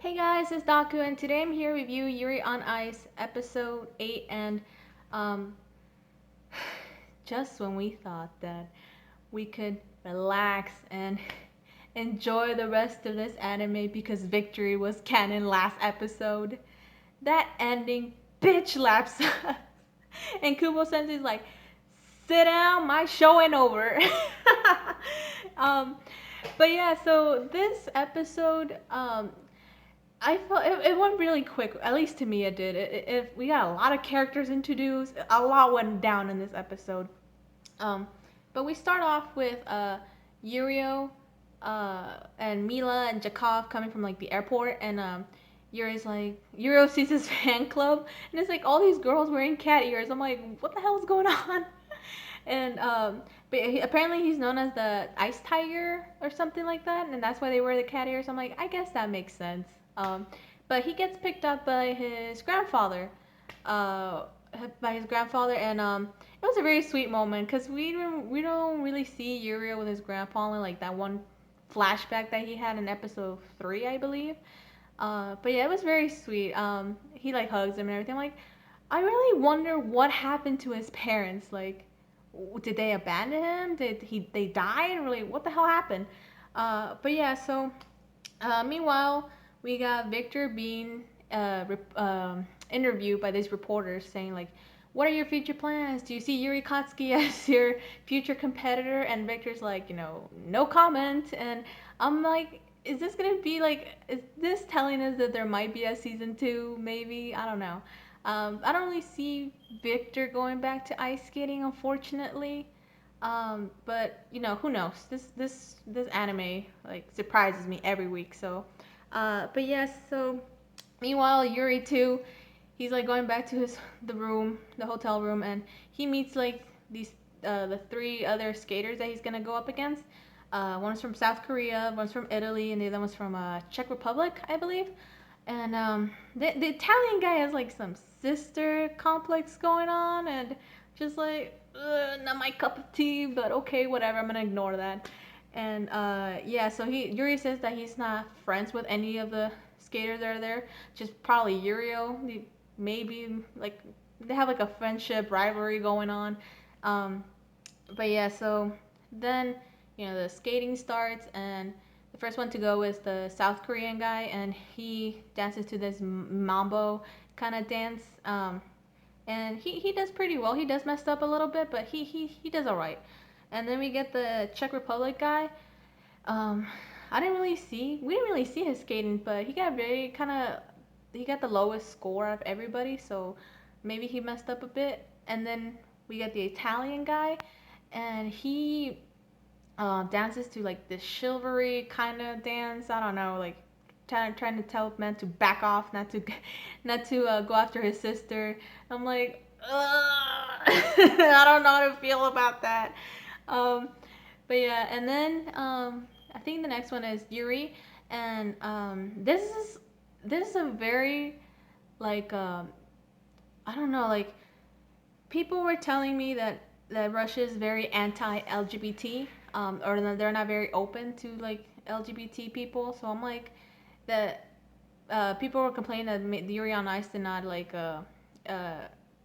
Hey guys, it's Daku, and today I'm here with you, Yuri on Ice, episode 8. And um, just when we thought that we could relax and enjoy the rest of this anime because victory was canon last episode, that ending bitch slaps us. And Kubo Sensei's like, sit down, my show ain't over. um, but yeah, so this episode, I felt it went really quick. At least to me, it did. We got a lot of characters introduced. A lot went down in this episode. Um, but we start off with Yurio, and Mila and Jakov coming from like the airport, and Yuri's like Yurio sees his fan club, and it's like all these girls wearing cat ears. I'm like, what the hell is going on? And but apparently he's known as the ice tiger or something like that, and that's why they wear the cat ears. I'm like, I guess that makes sense. But he gets picked up by his grandfather, uh, and it was a very sweet moment because we don't really see Yurio with his grandpa in like that one flashback that he had in episode 3, I believe. But yeah, it was very sweet. He like hugs him and everything. I'm like, I really wonder what happened to his parents. Like, did they abandon him? Did they die? And really, what the hell happened? But yeah, so meanwhile, we got Victor being interviewed by these reporters saying like, "What are your future plans? Do you see Yuri Katsuki as your future competitor?" And Victor's like, no comment. And I'm like, is this gonna be like, is this telling us that there might be a season 2? Maybe, I don't know. I don't really see Victor going back to ice skating, unfortunately. But who knows? This anime like surprises me every week. So, but yes. So, meanwhile, Yuri too, he's like going back to the hotel room, and he meets like the three other skaters that he's gonna go up against. One's from South Korea, one's from Italy, and the other one's from Czech Republic, I believe. And the Italian guy has like some sister complex going on, and just like, not my cup of tea, but okay, whatever. I'm gonna ignore that. And yeah, so Yuri says that he's not friends with any of the skaters that are there. Just probably Yurio. Maybe like they have like a friendship rivalry going on. Um, but yeah, so then the skating starts, and the first one to go is the South Korean guy, and he dances to this mambo kind of dance. And he does pretty well. He does messed up a little bit, but he does all right. And then we get the Czech Republic guy. Um, we didn't really see his skating, but he got the lowest score of everybody, so maybe he messed up a bit. And then we got the Italian guy, and he dances to like this chivalry kind of dance. I don't know, like trying to tell men to back off, not to go after his sister. I'm like, I don't know how to feel about that. Um, but yeah, and then I think the next one is Yuri, and this is a very like I don't know, like people were telling me that Russia is very anti-LGBT, or that they're not very open to like LGBT people. So I'm like that. People were complaining that the Yuri on Ice did not like uh,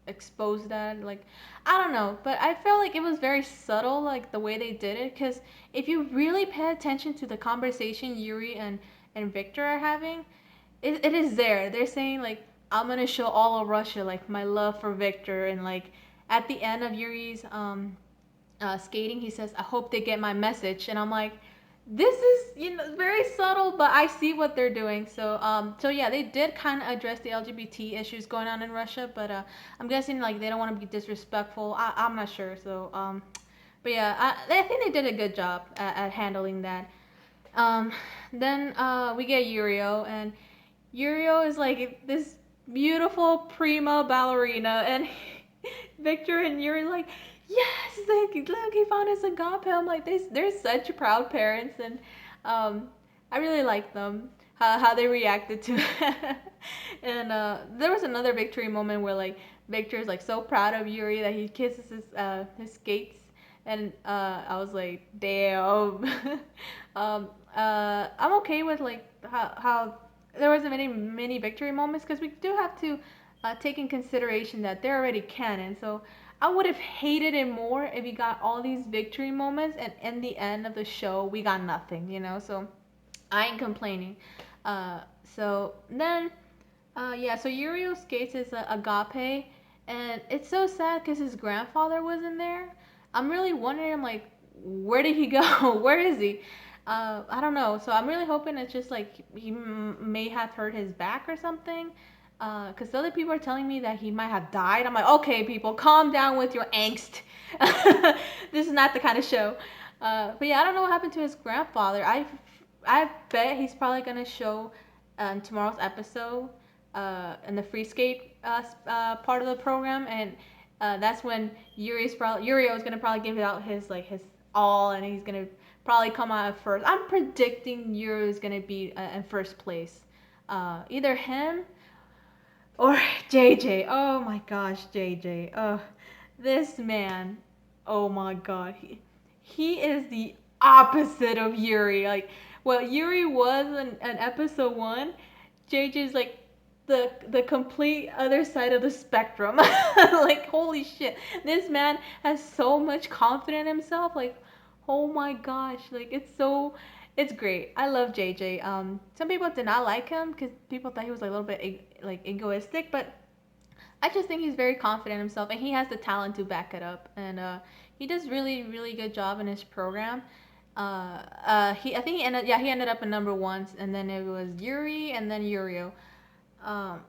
expose that. Like, I don't know, but I felt like it was very subtle, like the way they did it. Because if you really pay attention to the conversation Yuri and Victor are having, it is there. They're saying like, I'm gonna show all of Russia like my love for Victor, and like at the end of Yuri's skating, he says, I hope they get my message. And I'm like, this is very subtle, but I see what they're doing. So yeah, they did kind of address the LGBT issues going on in Russia, but I'm guessing like they don't want to be disrespectful. I'm not sure. But yeah, I think they did a good job at handling that. um then we get Yurio, and Yurio is like this beautiful prima ballerina, and Victor and Yuri like, yes, look, he found us a godparent. I'm like, they're such proud parents, and um, I really like them, how they reacted to it. And there was another victory moment where like Victor's like so proud of Yuri that he kisses his skates, and I was like, damn. I'm okay with like how there wasn't many victory moments because we do have to take in consideration that they're already canon. So I would have hated it more if we got all these victory moments and in the end of the show we got nothing, you know. So I ain't complaining. Uh, so then yeah, so Yurio skates is agape, and it's so sad because his grandfather wasn't there. I'm really wondering, I'm like, where did he go? Where is he? I don't know. So I'm really hoping it's just like he may have hurt his back or something. Because the other people are telling me that he might have died. I'm like, okay, people, calm down with your angst. This is not the kind of show. But yeah, I don't know what happened to his grandfather. I bet he's probably gonna show in tomorrow's episode in the free skate part of the program, and that's when Yurio is gonna probably give out his all, and he's gonna probably come out at first. I'm predicting Yurio is gonna be in first place. Either him or JJ. Oh my gosh, JJ. Oh, this man. Oh my god. He is the opposite of Yuri. Like, what Yuri was in episode 1, JJ's like the complete other side of the spectrum. Like, holy shit. This man has so much confidence in himself. Like, oh my gosh. Like, it's great. I love JJ. Some people did not like him because people thought he was like a little bit like egoistic, but I just think he's very confident in himself and he has the talent to back it up. And he does really good job in his program. I think he ended up in number one, and then it was Yuri and then Yurio. Um,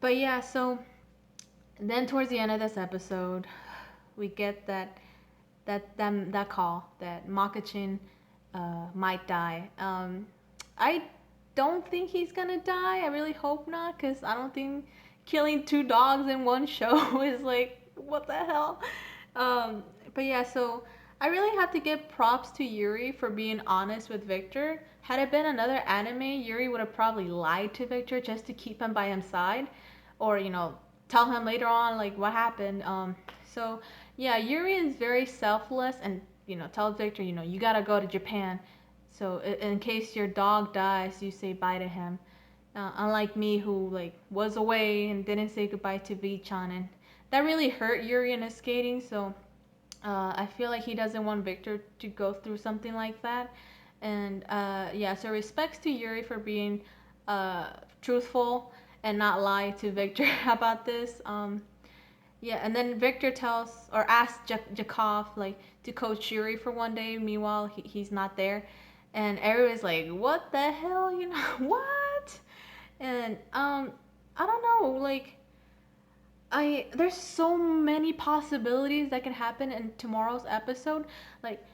but yeah, so then towards the end of this episode, we get that call that Makkachin might die. I don't think he's gonna die. I really hope not, cause I don't think killing two dogs in one show is like what the hell. Um, but yeah, so I really have to give props to Yuri for being honest with Viktor. Had it been another anime, Yuri would have probably lied to Viktor just to keep him by his side, or tell him later on like what happened. So yeah, Yuri is very selfless and tells Viktor, you gotta go to Japan. So in case your dog dies, you say bye to him. Unlike me, who like was away and didn't say goodbye to Vichan, and that really hurt Yuri in his skating. So I feel like he doesn't want Viktor to go through something like that. And yeah, so respects to Yuri for being uh, truthful and not lie to Viktor about this. Yeah, and then Viktor tells or asks Jakov like to coach Yuri for one day. Meanwhile, he's not there, and everyone's like, "What the hell? What?" And I don't know. Like, there's so many possibilities that can happen in tomorrow's episode. Like,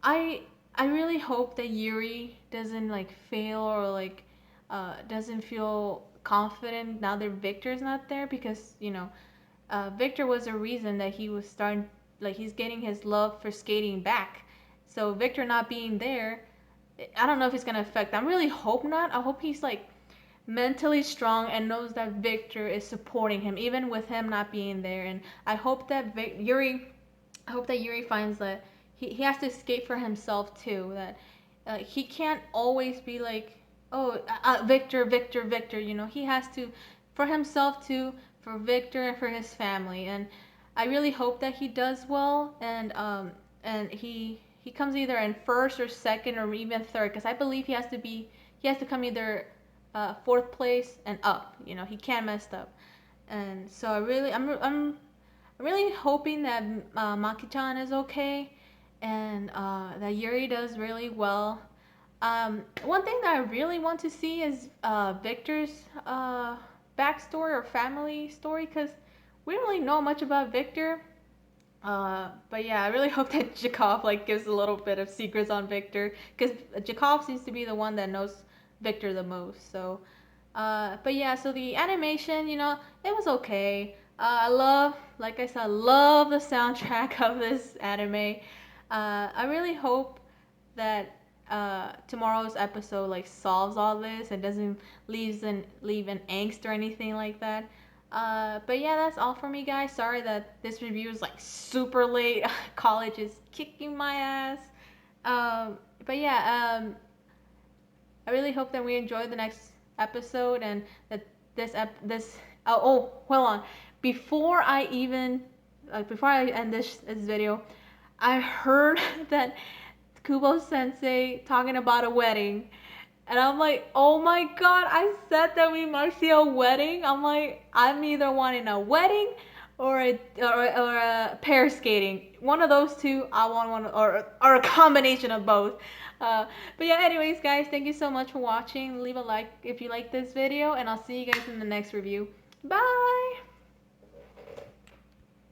I I really hope that Yuri doesn't like fail or like doesn't feel confident now that Viktor's not there, because Viktor was a reason that he was starting, like he's getting his love for skating back. So Viktor not being there, I don't know if it's gonna affect. I really hope not. I hope he's like mentally strong and knows that Viktor is supporting him even with him not being there. And I hope that Yuri finds that he has to skate for himself too. That he can't always be like, oh, Viktor, Viktor, Viktor. He has to, for himself too, for Viktor and for his family. And I really hope that he does well, and he comes either in first or second or even third, because I believe he has to come either fourth place and up. He can't mess up. And so I'm really hoping that Maki-chan is okay, and that Yuri does really well. One thing that I really want to see is Viktor's backstory or family story, because we don't really know much about Viktor. But yeah, I really hope that Jakov like gives a little bit of secrets on Viktor, because Jakov seems to be the one that knows Viktor the most. So, but yeah, so the animation, it was okay. Like I said, I love the soundtrack of this anime. I really hope that tomorrow's episode like solves all this and doesn't leave an angst or anything like that. But yeah, that's all for me, guys. Sorry that this review is like super late. College is kicking my ass. But yeah, I really hope that we enjoy the next episode and that this oh hold on, before I even before I end this video, I heard that Kubo Sensei talking about a wedding. And I'm like, oh my god, I said that we might see a wedding. I'm like, I'm either wanting a wedding or a pair skating. One of those two, I want one, or a combination of both. But yeah, anyways, guys, thank you so much for watching. Leave a like if you like this video, and I'll see you guys in the next review. Bye!